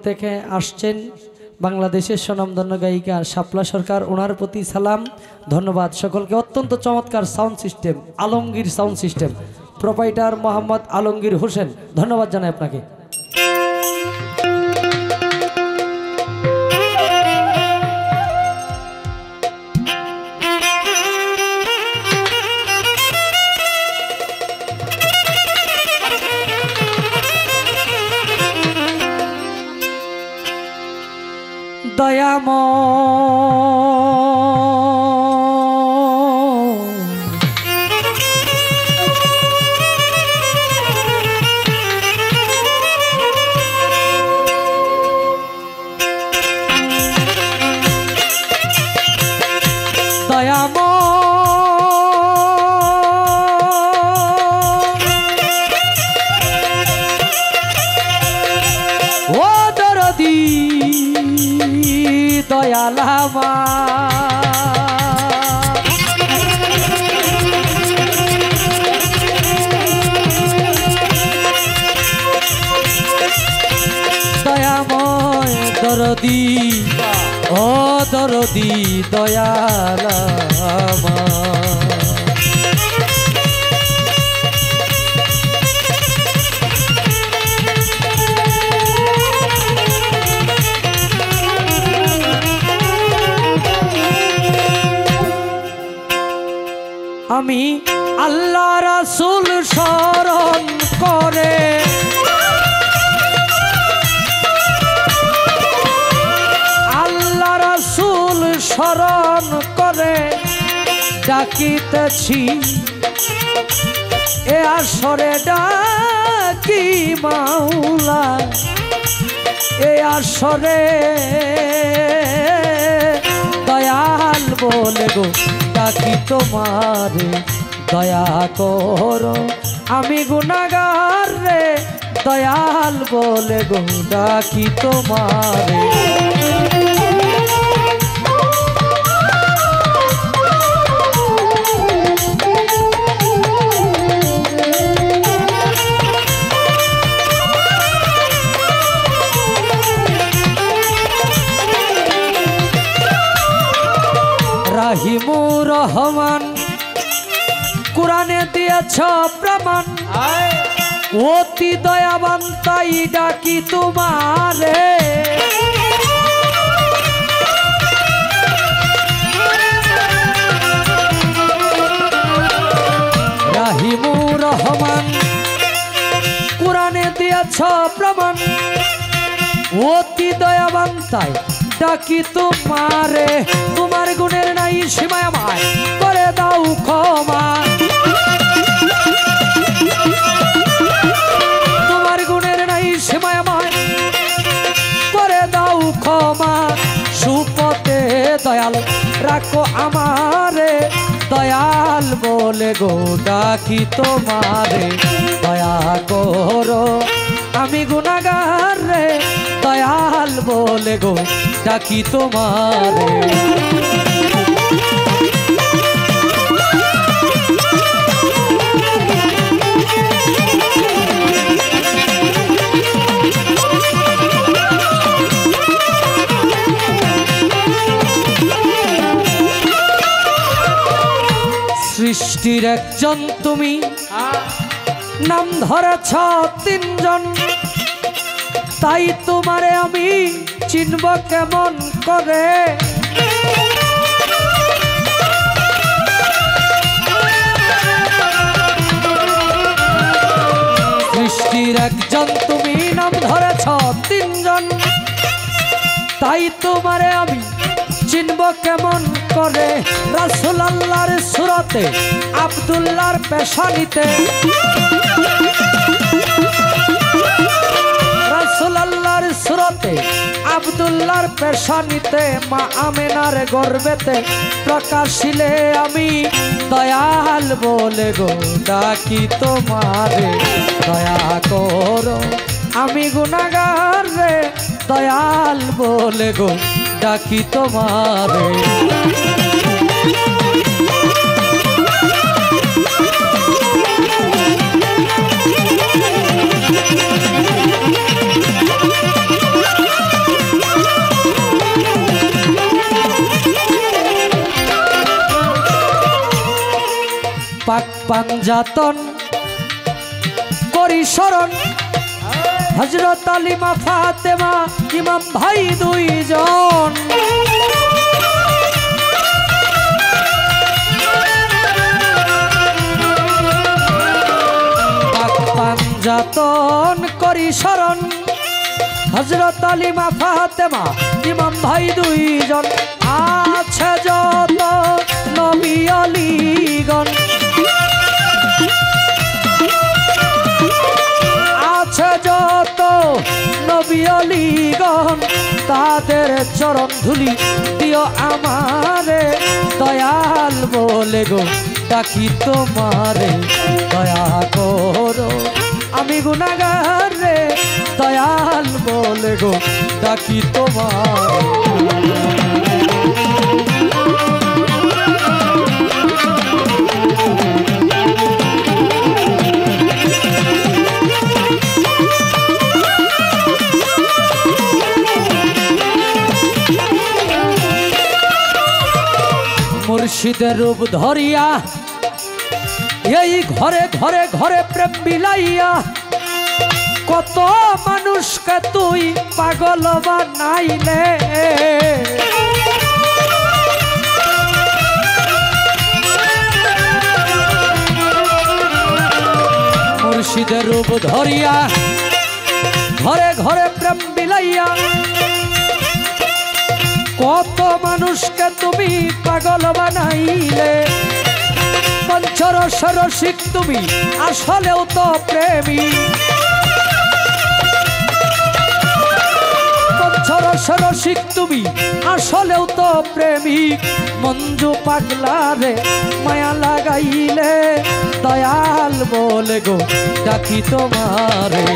থেকে আসছেন বাংলাদেশের স্বনামধন্য গায়িকা শাপলা সরকার, ওনার প্রতি সালাম ধন্যবাদ সকলকে। অত্যন্ত চমৎকার sound system, Alamgir sound system, proprietor Mohammad Alamgir Hossain, ধন্যবাদ জানাই আপনাকে। দয়ালামা দয়াময় দরদি ও দরদি দয়ালামা আমি আল্লাহ রাসূল স্মরণ করে আল্লাহ রাসূল স্মরণ করে ডাকিতেছি এ আসরে ডাকি মাওলা এ আসরে দয়াল বলে গো ডাকি তোমারে দয়া করো আমি গুনাহগার রে দয়াল বলে গো ডাকি তোমারে রাহিমুর রহমান কোরআনে দিয়েছ প্রমাণ অতি দয়াবান তাই ডাকি তোমারে রাহিমুর রহমান কোরআনে দিয়েছ প্রমাণ অতি দয়াবান তাই ডাকি তোমারে তোমার গুণের নাই সীমা আমায় করে দাও ক্ষমা তোমার গুণের নাই সীমা আমায় করে দাও ক্ষমা সুপথে দয়াল রাখো আমারে দয়াল বলে গো ডাকি তোমারে দয়া করো আমি গুনাহগার রে দয়াল বলে গো ডাকি তোমারে সৃষ্টির একজন তুমি নাম ধরেছ তিনজন তাই তোমারে আমি চিনব কেমন করে সৃষ্টির একজন তুমি নাম ধরেছ তিনজন তাই তোমারে আমি চিনব কেমন করে রাসূল আল্লাহর সুরতে আব্দুল্লাহর পেশানিতে রাসূল আল্লাহর সুরতে আব্দুল্লাহর পেশানিতে মা আমেনার গর্ভেতে প্রকাশিলে আমি দয়াল বলে গো ডাকি তোমারে দয়া করো আমি গুনাহগার রে দয়াল বলে গো ডাকি তোমারে পাঞ্জাতন করি শরণ হযরত আলী মা ফাতেমা ইমাম ভাই দুইজন পাঞ্জাতন করি শরণ হযরত আলী মা ফাতেমা ইমাম ভাই দুইজন আছে যত নবী আলীগণ আছে যত নবী আলীগণ তাদের চরণ ধুলি দিও আমারে দয়াল বলে গো ডাকি তোমারে দয়া করো আমি গুনাহগার রে দয়াল বলে গো ডাকি তোমার মুর্শিদের রূপ ধরিয়া এই ঘরে ঘরে ঘরে প্রেম বিলাইয়া কত মানুষকে তুই পাগল বানাইলে মুর্শিদের রূপ ধরিয়া ঘরে ঘরে প্রেম বিলাইয়া কত মানুষকে তুমি পাগল বানাইলে পঞ্চরস রসিক তুমি আসলেও তো প্রেমী পঞ্চরস রসিক তুমি আসলেও তো প্রেমিক মঞ্জু পাগলা রে মায়া লাগাইলে দয়াল বলে গো ডাকি তোমারে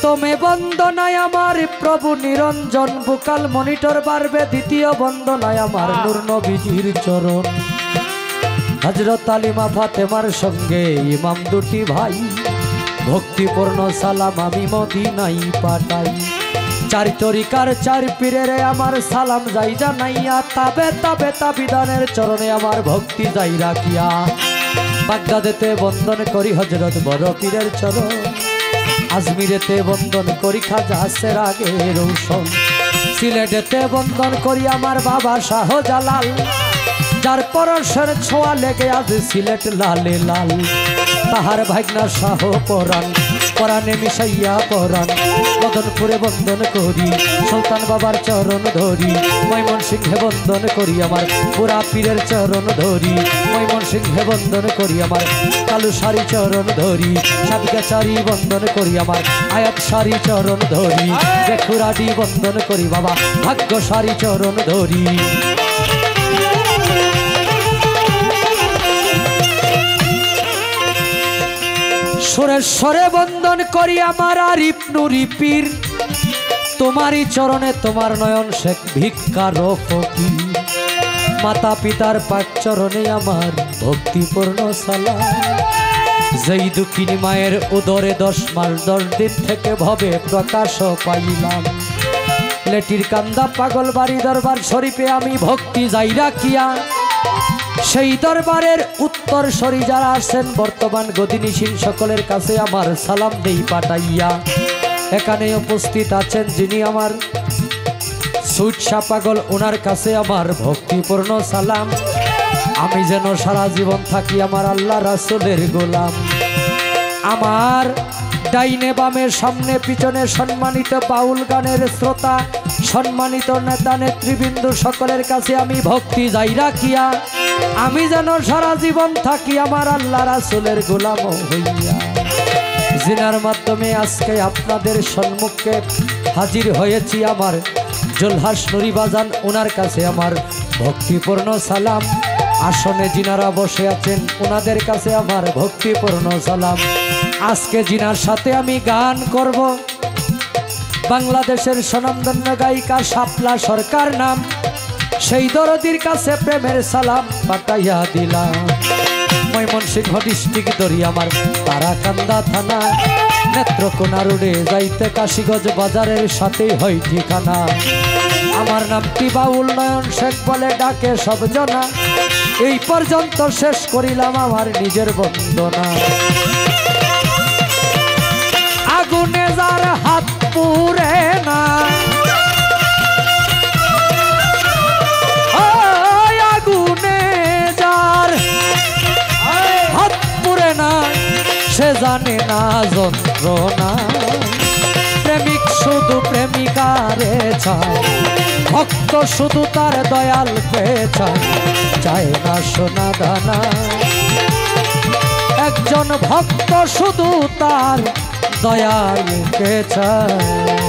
প্রথমে বন্দনায় আমার প্রভু নিরঞ্জন বুকাল মনিটর বাড়বে দ্বিতীয় বন্দনায় আমার নূর নবীজির চরণ হযরত আলী মা ফাতেমার সঙ্গে ইমাম দুটি ভাই ভক্তিপূর্ণ সালাম আমি মদিনায় পাঠাই চার তরিকার চার পীরের আমার সালাম যাই জানাইয়া তাবে তাবে তাবিদানের চরণে আমার ভক্তি যাই রাখিয়া বাগদাদেতে বন্দন করি হযরত বড় পীরের চরণ আজমিরেতে বন্দন করি খাজা সেরাগে রৌশন সিলেটেতে বন্দন করি আমার বাবা শাহজালাল যার পরশের ছোঁয়া লেগে আজ সিলেট লালে লাল তাহার ভাগনা শাহ পরাণ পরাণে মিশাইয়া পরাণ মদনপুরে বন্দন করি সুলতান বাবার চরণ ধরি ময়মনসিংহে বন্দন করি আমার পুরা পীরের চরণ ধরি ময়মনসিংহে বন্দন করি আমার কালু সারি চরণ ধরি সাবিকাচারি বন্দন করি আমার আয়াত সারি চরণ ধরি বেখুরাডি বন্দন করি বাবা ভাগ্য সারি চরণ ধরি সুরেশ্বরে বন্দন করি আমার আরিফ নুরি পীর তোমারই চরণে তোমার নয়ন শেখ ভিক্ষার ফকির মাতা পিতার পাক চরণে আমার ভক্তিপূর্ণ সালাম যেই দুঃখিনী মায়ের উদরে 10 মাস 10 দিন থেকে ভবে প্রকাশ পাইলাম লেটির কান্দা পাগল বাড়ি দরবার শরীফে আমি ভক্তি যাই রাখিয়া সেই দরবারের উত্তর সরি যারা আছেন বর্তমান গদিনীশীল সকলের কাছে আমার সালাম দেই পাঠাইয়া এখানে উপস্থিত আছেন যিনি আমার সুইটসা পাগল ওনার কাছে আমার ভক্তিপূর্ণ সালাম আমি যেন সারা জীবন থাকি আমার আল্লাহ রাসূলের গোলাম আমার ডাইনে বামে সামনে পিছনে সম্মানিত বাউল গানের শ্রোতা সম্মানিত নেতা নেতৃবৃন্দ সকলের কাছে আমি ভক্তি যাই রাখিয়া আমি যেন সারা জীবন থাকি আমার আল্লাহ রাসূলের গোলাম হইয়া জিনার মাধ্যমে আজকে আপনাদের সম্মুখে হাজির হয়েছি আমার জুলহাস নুরি বাজান ওনার কাছে আমার ভক্তিপূর্ণ সালাম আসনে যিনারা বসে আছেন ওনাদের কাছে আমার ভক্তিপূর্ণ সালাম আজকে যিনার সাথে আমি গান করব বাংলাদেশের স্বনামধন্য গায়িকা শাপলা সরকার নাম সেই দরদির কাছে প্রেমের সালাম পাঠাইয়া দিলাম। ময়মনসিংহ ডিস্ট্রিক্ট দরিয়ামার তারাকান্দা থানা, নেত্রকোনা রোডে যাইতে কাশীগঞ্জ বাজারের সাথে হয় ঠিকানা। আমার নামটি বাউল নয়ন শেখ বলে ডাকে সব জনা, এই পর্যন্ত শেষ করিলাম আমার নিজের বন্দনা। আগুনে যার হাত পুড়ে না, আগুনে যার হাত পুড়ে না, সে জানে না যন্ত্রণা। প্রেমিক শুধু প্রেমিকারে চায়, ভক্ত শুধু তার দয়াল পেয়ে চায়, চায় না সোনা দানা। একজন ভক্ত শুধু তার দয়াল পেয়ে চায়।